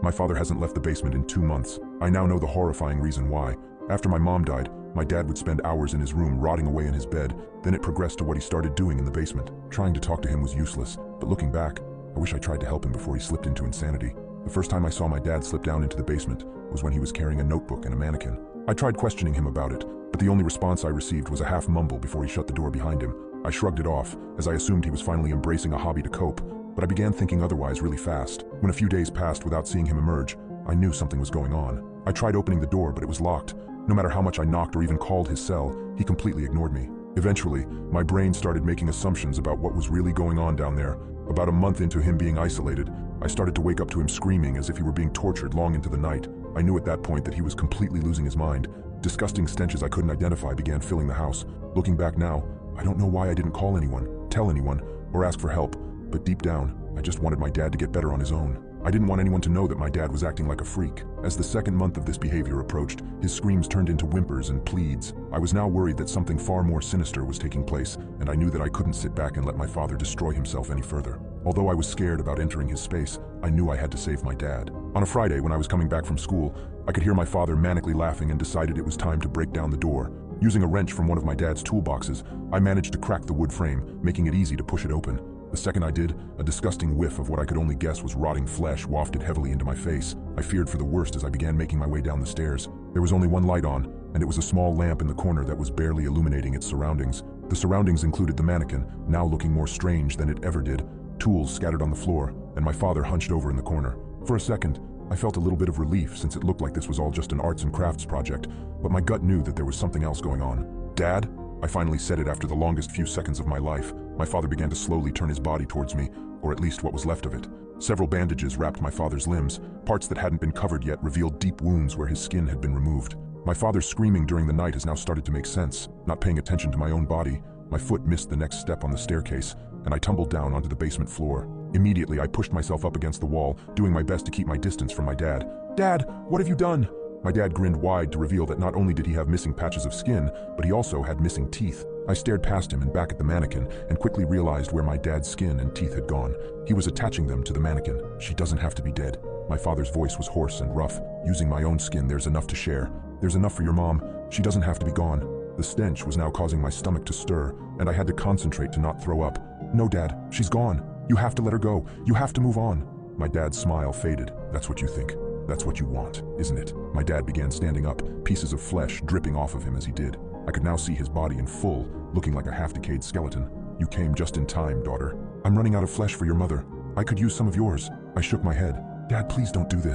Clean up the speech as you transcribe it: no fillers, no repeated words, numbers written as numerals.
My father hasn't left the basement in 2 months. I now know the horrifying reason why. After my mom died, my dad would spend hours in his room rotting away in his bed. Then it progressed to what he started doing in the basement. Trying to talk to him was useless, but looking back, I wish I tried to help him before he slipped into insanity. The first time I saw my dad slip down into the basement was when he was carrying a notebook and a mannequin. I tried questioning him about it, but the only response I received was a half mumble before he shut the door behind him. I shrugged it off, as I assumed he was finally embracing a hobby to cope, but I began thinking otherwise really fast. When a few days passed without seeing him emerge, I knew something was going on. I tried opening the door, but it was locked. No matter how much I knocked or even called his cell, he completely ignored me. Eventually, my brain started making assumptions about what was really going on down there. About a month into him being isolated, I started to wake up to him screaming as if he were being tortured long into the night. I knew at that point that he was completely losing his mind. Disgusting stenches I couldn't identify began filling the house. Looking back now, I don't know why I didn't call anyone, tell anyone, or ask for help, but deep down, I just wanted my dad to get better on his own. I didn't want anyone to know that my dad was acting like a freak. As the second month of this behavior approached, his screams turned into whimpers and pleads. I was now worried that something far more sinister was taking place, and I knew that I couldn't sit back and let my father destroy himself any further. Although I was scared about entering his space, I knew I had to save my dad. On a Friday, when I was coming back from school, I could hear my father manically laughing and decided it was time to break down the door. Using a wrench from one of my dad's toolboxes, I managed to crack the wood frame, making it easy to push it open. The second I did, a disgusting whiff of what I could only guess was rotting flesh wafted heavily into my face. I feared for the worst as I began making my way down the stairs. There was only one light on, and it was a small lamp in the corner that was barely illuminating its surroundings. The surroundings included the mannequin, now looking more strange than it ever did, tools scattered on the floor, and my father hunched over in the corner. For a second, I felt a little bit of relief since it looked like this was all just an arts and crafts project, but my gut knew that there was something else going on. "Dad?" I finally said it after the longest few seconds of my life. My father began to slowly turn his body towards me, or at least what was left of it. Several bandages wrapped my father's limbs. Parts that hadn't been covered yet revealed deep wounds where his skin had been removed. My father's screaming during the night has now started to make sense. Not paying attention to my own body, my foot missed the next step on the staircase, and I tumbled down onto the basement floor. Immediately, I pushed myself up against the wall, doing my best to keep my distance from my dad. "Dad, what have you done?" My dad grinned wide to reveal that not only did he have missing patches of skin, but he also had missing teeth. I stared past him and back at the mannequin and quickly realized where my dad's skin and teeth had gone. He was attaching them to the mannequin. "She doesn't have to be dead." My father's voice was hoarse and rough. "Using my own skin, there's enough to share. There's enough for your mom. She doesn't have to be gone." The stench was now causing my stomach to stir, and I had to concentrate to not throw up. "No, Dad, she's gone. You have to let her go. You have to move on." My dad's smile faded. "That's what you think. That's what you want, isn't it?" My dad began standing up, pieces of flesh dripping off of him as he did. I could now see his body in full, looking like a half-decayed skeleton. "You came just in time, daughter. I'm running out of flesh for your mother. I could use some of yours." I shook my head. "Dad, please don't do this."